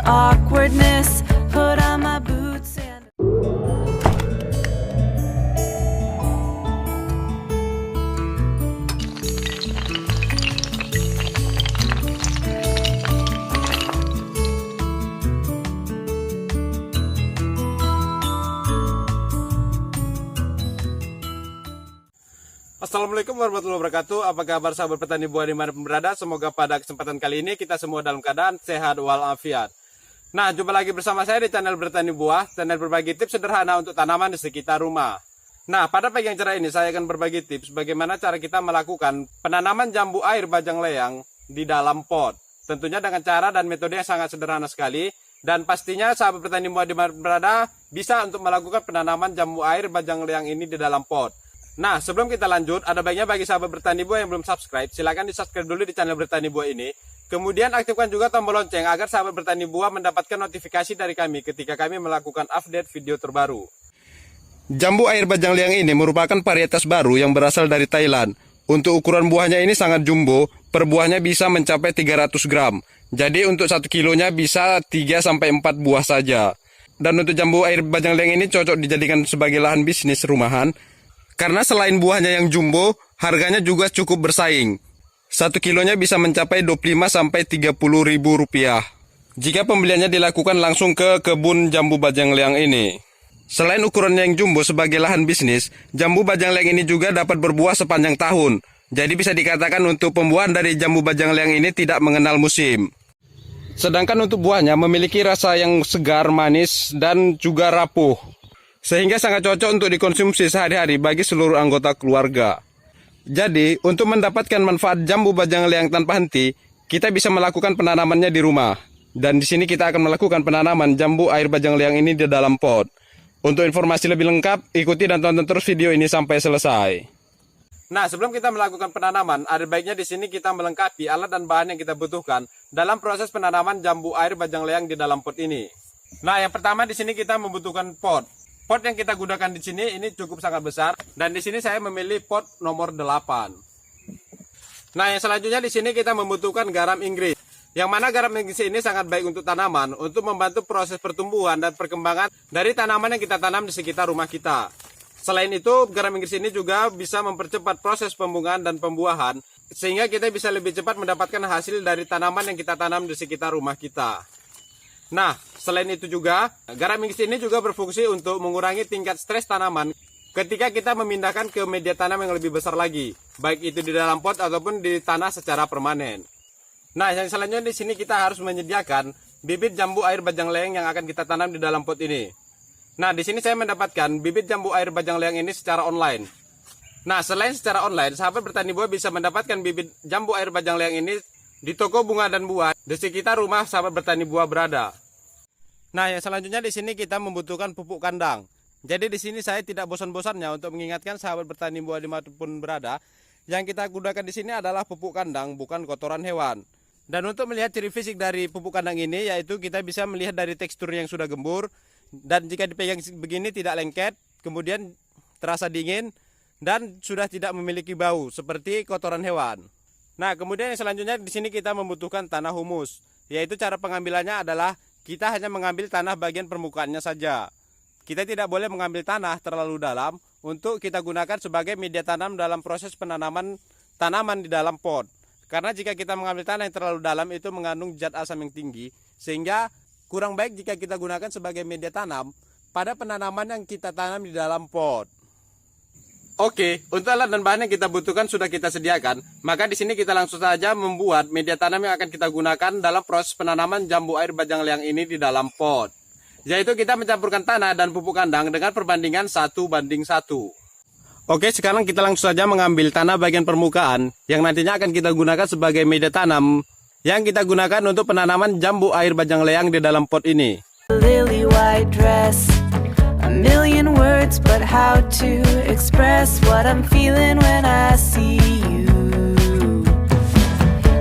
awkwardness. Put on my boots and Assalamualaikum warahmatullahi wabarakatuh. Apa kabar sahabat petani buah dimanapun berada? Semoga pada kesempatan kali ini kita semua dalam keadaan sehat walafiat. Nah, jumpa lagi bersama saya di channel Bertani Buah, channel berbagi tips sederhana untuk tanaman di sekitar rumah. Nah, pada pagi yang cerah ini saya akan berbagi tips bagaimana cara kita melakukan penanaman jambu air bajang leang di dalam pot. Tentunya dengan cara dan metode yang sangat sederhana sekali. Dan pastinya sahabat petani buah dimanapun berada bisa untuk melakukan penanaman jambu air bajang leang ini di dalam pot. Nah, sebelum kita lanjut, ada baiknya bagi sahabat bertani buah yang belum subscribe, silahkan di-subscribe dulu di channel Bertani Buah ini. Kemudian aktifkan juga tombol lonceng agar sahabat bertani buah mendapatkan notifikasi dari kami ketika kami melakukan update video terbaru. Jambu air bajang leang ini merupakan varietas baru yang berasal dari Thailand. Untuk ukuran buahnya ini sangat jumbo, per buahnya bisa mencapai 300 gram. Jadi untuk 1 kilonya bisa 3-4 buah saja. Dan untuk jambu air bajang leang ini cocok dijadikan sebagai lahan bisnis rumahan. Karena selain buahnya yang jumbo, harganya juga cukup bersaing. 1 kilonya bisa mencapai 25-30 ribu rupiah. Jika pembeliannya dilakukan langsung ke kebun jambu bajang leang ini. Selain ukurannya yang jumbo sebagai lahan bisnis, jambu bajang leang ini juga dapat berbuah sepanjang tahun. Jadi bisa dikatakan untuk pembuahan dari jambu bajang leang ini tidak mengenal musim. Sedangkan untuk buahnya memiliki rasa yang segar, manis, dan juga rapuh. Sehingga sangat cocok untuk dikonsumsi sehari-hari bagi seluruh anggota keluarga. Jadi, untuk mendapatkan manfaat jambu bajang leang tanpa henti, kita bisa melakukan penanamannya di rumah. Dan di sini kita akan melakukan penanaman jambu air bajang leang ini di dalam pot. Untuk informasi lebih lengkap, ikuti dan tonton terus video ini sampai selesai. Nah, sebelum kita melakukan penanaman, ada baiknya di sini kita melengkapi alat dan bahan yang kita butuhkan dalam proses penanaman jambu air bajang leang di dalam pot ini. Nah, yang pertama di sini kita membutuhkan pot. Pot yang kita gunakan di sini ini cukup sangat besar dan di sini saya memilih pot nomor 8. Nah, yang selanjutnya di sini kita membutuhkan garam Inggris. Yang mana garam Inggris ini sangat baik untuk tanaman untuk membantu proses pertumbuhan dan perkembangan dari tanaman yang kita tanam di sekitar rumah kita. Selain itu, garam Inggris ini juga bisa mempercepat proses pembungaan dan pembuahan sehingga kita bisa lebih cepat mendapatkan hasil dari tanaman yang kita tanam di sekitar rumah kita. Nah, selain itu juga, garam Inggris ini juga berfungsi untuk mengurangi tingkat stres tanaman ketika kita memindahkan ke media tanam yang lebih besar lagi, baik itu di dalam pot ataupun di tanah secara permanen. Nah, yang selanjutnya di sini kita harus menyediakan bibit jambu air bajang leang yang akan kita tanam di dalam pot ini. Nah, di sini saya mendapatkan bibit jambu air bajang leang ini secara online. Nah, selain secara online, sahabat bertani buah bisa mendapatkan bibit jambu air bajang leang ini di toko bunga dan buah di sekitar rumah sahabat bertani buah berada. Nah, yang selanjutnya di sini kita membutuhkan pupuk kandang. Jadi di sini saya tidak bosan-bosannya untuk mengingatkan sahabat bertani buah dimanapun berada, yang kita gunakan di sini adalah pupuk kandang, bukan kotoran hewan. Dan untuk melihat ciri fisik dari pupuk kandang ini, yaitu kita bisa melihat dari tekstur yang sudah gembur, dan jika dipegang begini tidak lengket, kemudian terasa dingin, dan sudah tidak memiliki bau seperti kotoran hewan. Nah, kemudian yang selanjutnya di sini kita membutuhkan tanah humus, yaitu cara pengambilannya adalah kita hanya mengambil tanah bagian permukaannya saja. Kita tidak boleh mengambil tanah terlalu dalam untuk kita gunakan sebagai media tanam dalam proses penanaman tanaman di dalam pot. Karena jika kita mengambil tanah yang terlalu dalam itu mengandung zat asam yang tinggi, sehingga kurang baik jika kita gunakan sebagai media tanam pada penanaman yang kita tanam di dalam pot. Oke, untuk alat dan bahan yang kita butuhkan sudah kita sediakan, maka di sini kita langsung saja membuat media tanam yang akan kita gunakan dalam proses penanaman jambu air bajang leang ini di dalam pot. Yaitu kita mencampurkan tanah dan pupuk kandang dengan perbandingan 1:1. Oke, sekarang kita langsung saja mengambil tanah bagian permukaan yang nantinya akan kita gunakan sebagai media tanam yang kita gunakan untuk penanaman jambu air bajang leang di dalam pot ini. lily white dress. A million words, but how to express what I'm feeling when I see you.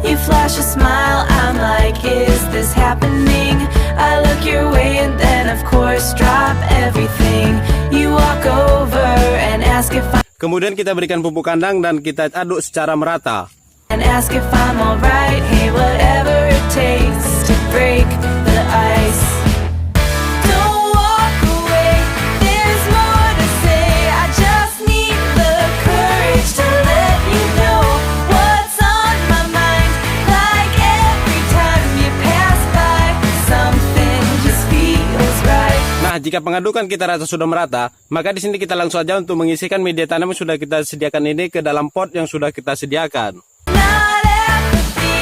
You flash a smile, I'm like, is this happening? I look your way and then of course drop everything. You walk over and ask if Kemudian kita berikan pupuk kandang dan kita aduk secara merata. and ask if I'm alright. Hey, whatever it takes to break the ice. jika pengadukan kita rasa sudah merata, maka di sini kita langsung saja untuk mengisikan media tanam yang sudah kita sediakan ini ke dalam pot yang sudah kita sediakan. Not apathy,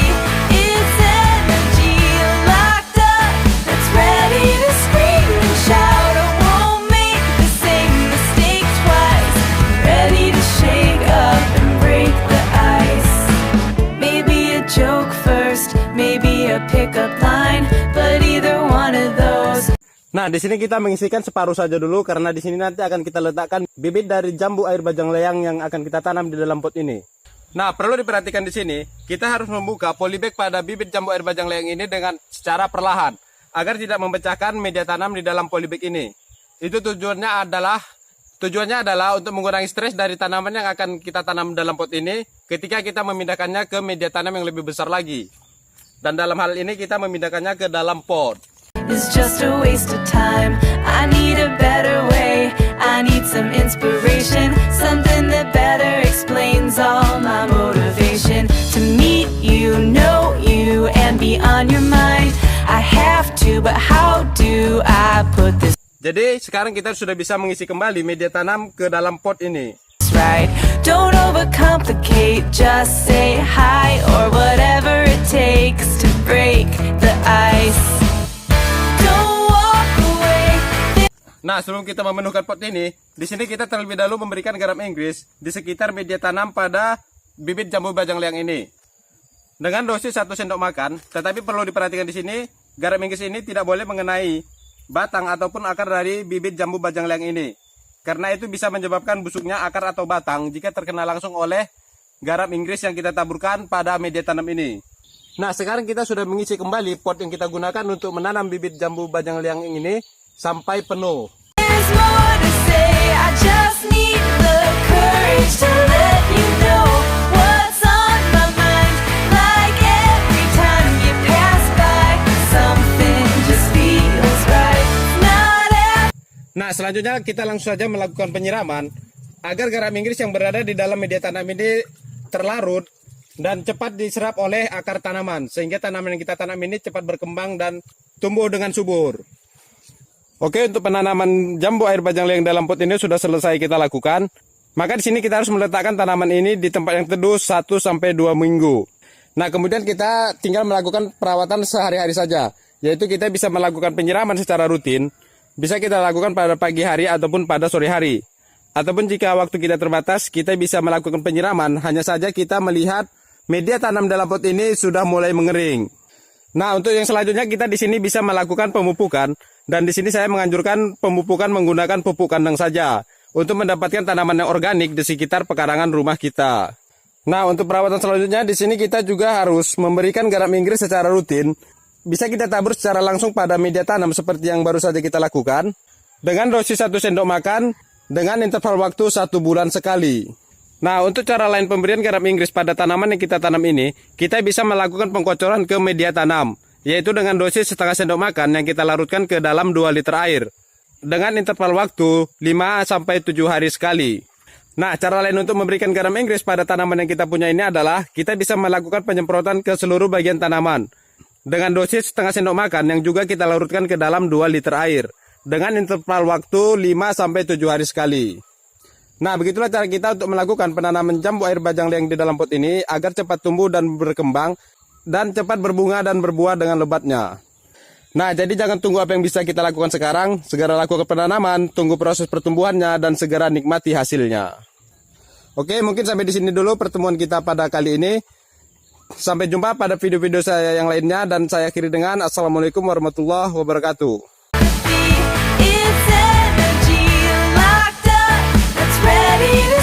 it's energy locked up that's ready to scream and shout. I won't make the same mistake twice. Ready to shake up and break the ice. Maybe a joke first, maybe a pickup line, but either one of those. Nah, di sini kita mengisikan separuh saja dulu karena di sini nanti akan kita letakkan bibit dari jambu air bajang leang yang akan kita tanam di dalam pot ini. Nah, perlu diperhatikan di sini, kita harus membuka polybag pada bibit jambu air bajang leang ini dengan secara perlahan agar tidak memecahkan media tanam di dalam polybag ini. Itu tujuannya adalah untuk mengurangi stres dari tanaman yang akan kita tanam dalam pot ini ketika kita memindahkannya ke media tanam yang lebih besar lagi. Dan dalam hal ini kita memindahkannya ke dalam pot. It's just a waste of time. I need a better way. I need some inspiration, something that better explains all my motivation. To meet you, know you, and be on your mind. I have to, but how do I put this Jadi sekarang kita sudah bisa mengisi kembali media tanam ke dalam pot ini. right? Don't overcomplicate, just say hi or whatever it takes to break the ice. Nah, sebelum kita memenuhkan pot ini, di sini kita terlebih dahulu memberikan garam Inggris di sekitar media tanam pada bibit jambu bajang leang ini. Dengan dosis 1 sendok makan, tetapi perlu diperhatikan di sini, garam Inggris ini tidak boleh mengenai batang ataupun akar dari bibit jambu bajang leang ini. Karena itu bisa menyebabkan busuknya akar atau batang jika terkena langsung oleh garam Inggris yang kita taburkan pada media tanam ini. Nah, sekarang kita sudah mengisi kembali pot yang kita gunakan untuk menanam bibit jambu bajang leang ini sampai penuh. There's more to say, I just need the courage to let you know what's on my mind. Like every time you pass by, something just feels right. Nah, selanjutnya kita langsung saja melakukan penyiraman agar garam Inggris yang berada di dalam media tanam ini terlarut dan cepat diserap oleh akar tanaman sehingga tanaman yang kita tanam ini cepat berkembang dan tumbuh dengan subur. Oke, untuk penanaman jambu air bajang leang dalam pot ini sudah selesai kita lakukan. Maka di sini kita harus meletakkan tanaman ini di tempat yang teduh 1 sampai 2 minggu. Nah, kemudian kita tinggal melakukan perawatan sehari-hari saja, yaitu kita bisa melakukan penyiraman secara rutin. Bisa kita lakukan pada pagi hari ataupun pada sore hari. Ataupun jika waktu kita terbatas, kita bisa melakukan penyiraman, hanya saja kita melihat media tanam dalam pot ini sudah mulai mengering. Nah, untuk yang selanjutnya kita di sini bisa melakukan pemupukan. Dan di sini saya menganjurkan pemupukan menggunakan pupuk kandang saja untuk mendapatkan tanaman yang organik di sekitar pekarangan rumah kita. Nah, untuk perawatan selanjutnya di sini kita juga harus memberikan garam Inggris secara rutin. Bisa kita tabur secara langsung pada media tanam seperti yang baru saja kita lakukan dengan dosis 1 sendok makan dengan interval waktu 1 bulan sekali. Nah, untuk cara lain pemberian garam Inggris pada tanaman yang kita tanam ini, kita bisa melakukan pengkocoran ke media tanam, yaitu dengan dosis setengah sendok makan yang kita larutkan ke dalam 2 liter air dengan interval waktu 5-7 hari sekali. Nah, cara lain untuk memberikan garam Inggris pada tanaman yang kita punya ini adalah kita bisa melakukan penyemprotan ke seluruh bagian tanaman dengan dosis setengah sendok makan yang juga kita larutkan ke dalam 2 liter air dengan interval waktu 5-7 hari sekali. Nah, begitulah cara kita untuk melakukan penanaman jambu air bajang leang di dalam pot ini agar cepat tumbuh dan berkembang dan cepat berbunga dan berbuah dengan lebatnya. Nah, jadi jangan tunggu apa yang bisa kita lakukan sekarang, segera lakukan penanaman, tunggu proses pertumbuhannya, dan segera nikmati hasilnya. Oke, mungkin sampai di sini dulu pertemuan kita pada kali ini. Sampai jumpa pada video-video saya yang lainnya, dan saya akhiri dengan Assalamualaikum warahmatullahi wabarakatuh. It's energy locked up that's ready to